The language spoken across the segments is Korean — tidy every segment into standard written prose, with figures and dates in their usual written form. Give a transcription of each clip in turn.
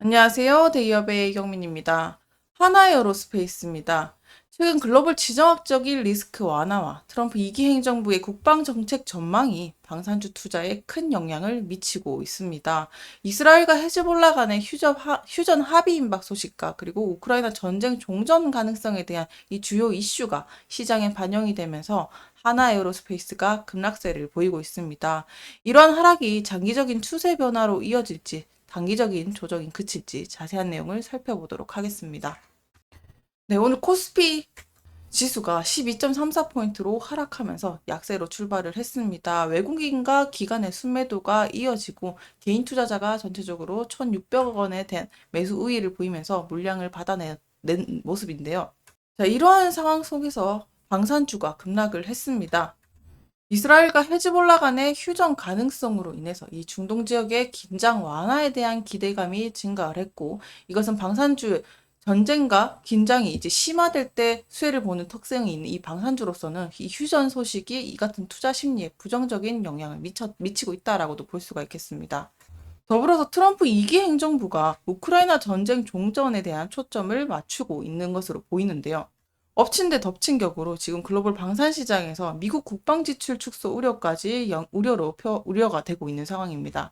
안녕하세요. 대기업의 이경민입니다. 하나에어로스페이스입니다. 최근 글로벌 지정학적인 리스크 완화와 트럼프 2기 행정부의 국방정책 전망이 방산주 투자에 큰 영향을 미치고 있습니다. 이스라엘과 헤즈볼라 간의 휴전 합의 임박 소식과 그리고 우크라이나 전쟁 종전 가능성에 대한 이 주요 이슈가 시장에 반영이 되면서 하나에어로스페이스가 급락세를 보이고 있습니다. 이러한 하락이 장기적인 추세 변화로 이어질지 단기적인 조정이 그칠지 자세한 내용을 살펴보도록 하겠습니다. 네, 오늘 코스피 지수가 12.34포인트로 하락하면서 약세로 출발을 했습니다. 외국인과 기관의 순매도가 이어지고 개인 투자자가 전체적으로 1,600억 원에 대한 매수 우위를 보이면서 물량을 받아낸 모습인데요. 자, 이러한 상황 속에서 방산주가 급락을 했습니다. 이스라엘과 헤즈볼라 간의 휴전 가능성으로 인해서 이 중동 지역의 긴장 완화에 대한 기대감이 증가를 했고, 이것은 방산주 전쟁과 긴장이 이제 심화될 때 수혜를 보는 특성이 있는 이 방산주로서는 이 휴전 소식이 이 같은 투자 심리에 부정적인 영향을 미치고 있다라고도 볼 수가 있겠습니다. 더불어서 트럼프 2기 행정부가 우크라이나 전쟁 종전에 대한 초점을 맞추고 있는 것으로 보이는데요. 엎친 데 덮친 격으로 지금 글로벌 방산 시장에서 미국 국방 지출 축소 우려까지 우려가 되고 있는 상황입니다.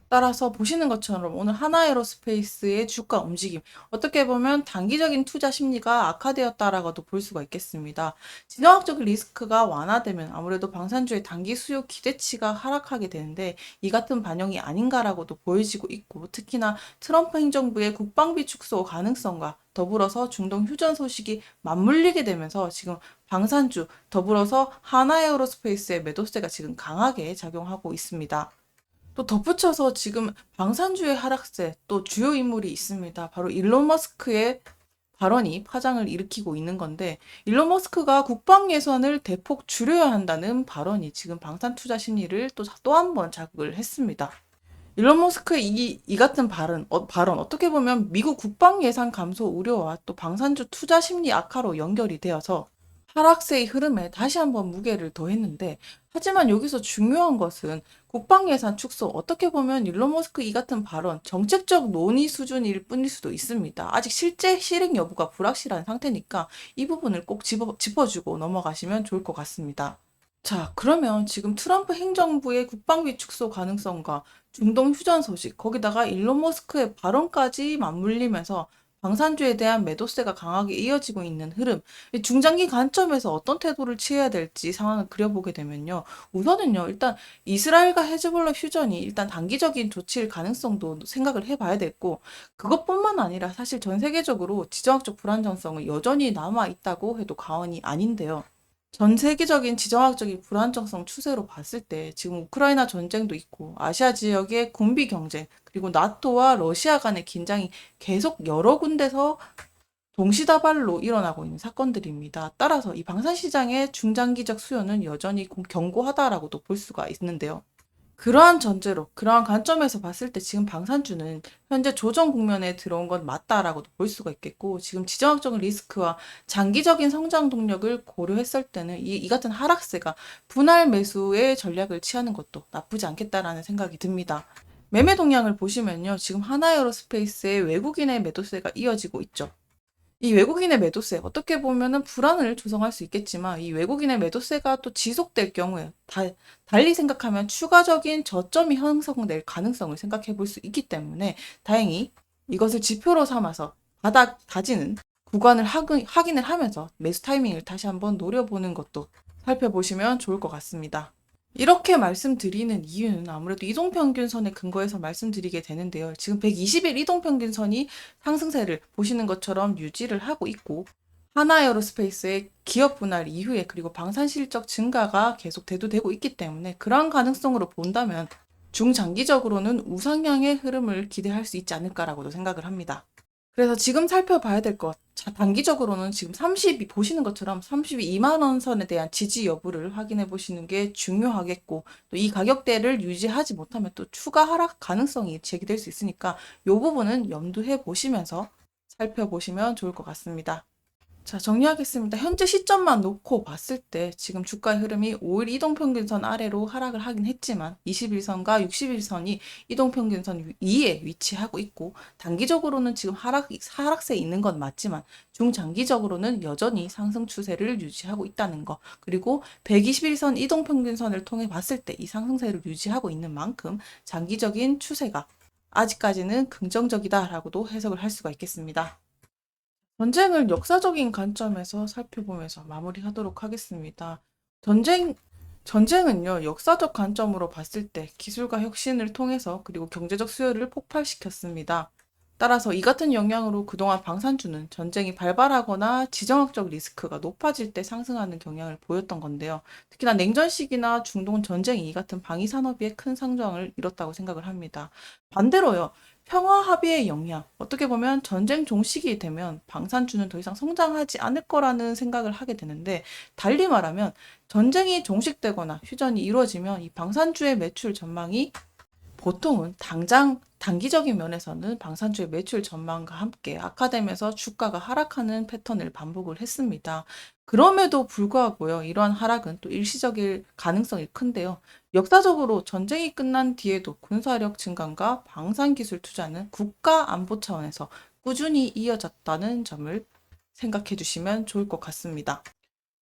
따라서 보시는 것처럼 오늘 하나에어로스페이스의 주가 움직임, 어떻게 보면 단기적인 투자 심리가 악화되었다라고도 볼 수가 있겠습니다. 진화학적 리스크가 완화되면 아무래도 방산주의 단기 수요 기대치가 하락하게 되는데 이 같은 반영이 아닌가라고도 보여지고 있고, 특히나 트럼프 행정부의 국방비 축소 가능성과 더불어서 중동 휴전 소식이 맞물리게 되면서 지금 방산주 더불어서 하나에어로스페이스의 매도세가 지금 강하게 작용하고 있습니다. 또 덧붙여서 지금 방산주의 하락세 또 주요 인물이 있습니다. 바로 일론 머스크의 발언이 파장을 일으키고 있는 건데, 일론 머스크가 국방 예산을 대폭 줄여야 한다는 발언이 지금 방산 투자 심리를 또 한 번 자극을 했습니다. 일론 머스크의 이 같은 발언 어떻게 보면 미국 국방 예산 감소 우려와 또 방산주 투자 심리 악화로 연결이 되어서 하락세의 흐름에 다시 한번 무게를 더했는데, 하지만 여기서 중요한 것은 국방 예산 축소, 어떻게 보면 일론 머스크 이 같은 발언 정책적 논의 수준일 뿐일 수도 있습니다. 아직 실제 실행 여부가 불확실한 상태니까 이 부분을 꼭 짚어주고 넘어가시면 좋을 것 같습니다. 자, 그러면 지금 트럼프 행정부의 국방비 축소 가능성과 중동 휴전 소식, 거기다가 일론 머스크의 발언까지 맞물리면서 방산주에 대한 매도세가 강하게 이어지고 있는 흐름, 이 중장기 관점에서 어떤 태도를 취해야 될지 상황을 그려보게 되면요. 우선은요, 일단 이스라엘과 헤즈볼라 휴전이 일단 단기적인 조치일 가능성도 생각을 해봐야 됐고, 그것뿐만 아니라 사실 전 세계적으로 지정학적 불안정성은 여전히 남아 있다고 해도 과언이 아닌데요. 전 세계적인 지정학적인 불안정성 추세로 봤을 때 지금 우크라이나 전쟁도 있고 아시아 지역의 군비 경쟁 그리고 나토와 러시아 간의 긴장이 계속 여러 군데서 동시다발로 일어나고 있는 사건들입니다. 따라서 이 방산시장의 중장기적 수요는 여전히 견고하다라고도 볼 수가 있는데요. 그러한 전제로, 그러한 관점에서 봤을 때 지금 방산주는 현재 조정 국면에 들어온 건 맞다라고도 볼 수가 있겠고, 지금 지정학적인 리스크와 장기적인 성장 동력을 고려했을 때는 이 같은 하락세가 분할 매수의 전략을 취하는 것도 나쁘지 않겠다라는 생각이 듭니다. 매매 동향을 보시면요. 지금 하나에어로스페이스의 외국인의 매도세가 이어지고 있죠. 이 외국인의 매도세, 어떻게 보면은 불안을 조성할 수 있겠지만, 이 외국인의 매도세가 또 지속될 경우에, 달리 생각하면 추가적인 저점이 형성될 가능성을 생각해 볼 수 있기 때문에, 다행히 이것을 지표로 삼아서 바닥 다지는 구간을 확인을 하면서 매수 타이밍을 다시 한번 노려보는 것도 살펴보시면 좋을 것 같습니다. 이렇게 말씀드리는 이유는 아무래도 이동평균선에 근거해서 말씀드리게 되는데요. 지금 120일 이동평균선이 상승세를 보시는 것처럼 유지를 하고 있고, 하나에어로스페이스의 기업 분할 이후에 그리고 방산 실적 증가가 계속 대두되고 있기 때문에 그러한 가능성으로 본다면 중장기적으로는 우상향의 흐름을 기대할 수 있지 않을까라고도 생각을 합니다. 그래서 지금 살펴봐야 될 것, 단기적으로는 지금 32, 보시는 것처럼 32만 원 선에 대한 지지 여부를 확인해 보시는 게 중요하겠고, 또 이 가격대를 유지하지 못하면 또 추가 하락 가능성이 제기될 수 있으니까 이 부분은 염두해 보시면서 살펴보시면 좋을 것 같습니다. 자, 정리하겠습니다. 현재 시점만 놓고 봤을 때 지금 주가의 흐름이 5일 이동평균선 아래로 하락을 하긴 했지만 21선과 61선이 이동평균선 위에 위치하고 있고 단기적으로는 지금 하락세에 있는 건 맞지만 중장기적으로는 여전히 상승 추세를 유지하고 있다는 거, 그리고 121선 이동평균선을 통해 봤을 때 이 상승세를 유지하고 있는 만큼 장기적인 추세가 아직까지는 긍정적이다라고도 해석을 할 수가 있겠습니다. 전쟁을 역사적인 관점에서 살펴보면서 마무리하도록 하겠습니다. 전쟁, 전쟁은요, 역사적 관점으로 봤을 때 기술과 혁신을 통해서 그리고 경제적 수요를 폭발시켰습니다. 따라서 이 같은 영향으로 그동안 방산주는 전쟁이 발발하거나 지정학적 리스크가 높아질 때 상승하는 경향을 보였던 건데요. 특히나 냉전 시기나 중동 전쟁이 이 같은 방위 산업에 큰 성장을 이뤘다고 생각을 합니다. 반대로요. 평화 합의의 영향, 어떻게 보면 전쟁 종식이 되면 방산주는 더 이상 성장하지 않을 거라는 생각을 하게 되는데, 달리 말하면 전쟁이 종식되거나 휴전이 이루어지면 이 방산주의 매출 전망이 보통은 당장 단기적인 면에서는 방산주의 매출 전망과 함께 악화되면서 주가가 하락하는 패턴을 반복을 했습니다. 그럼에도 불구하고요, 이러한 하락은 또 일시적일 가능성이 큰데요. 역사적으로 전쟁이 끝난 뒤에도 군사력 증강과 방산기술 투자는 국가 안보 차원에서 꾸준히 이어졌다는 점을 생각해 주시면 좋을 것 같습니다.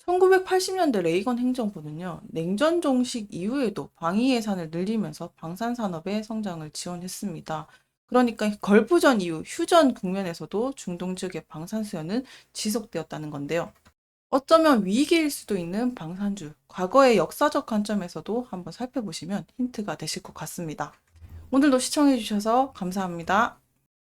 1980년대 레이건 행정부는요, 냉전 종식 이후에도 방위 예산을 늘리면서 방산 산업의 성장을 지원했습니다. 그러니까 걸프전 이후 휴전 국면에서도 중동 지역의 방산 수요는 지속되었다는 건데요. 어쩌면 위기일 수도 있는 방산주, 과거의 역사적 관점에서도 한번 살펴보시면 힌트가 되실 것 같습니다. 오늘도 시청해주셔서 감사합니다.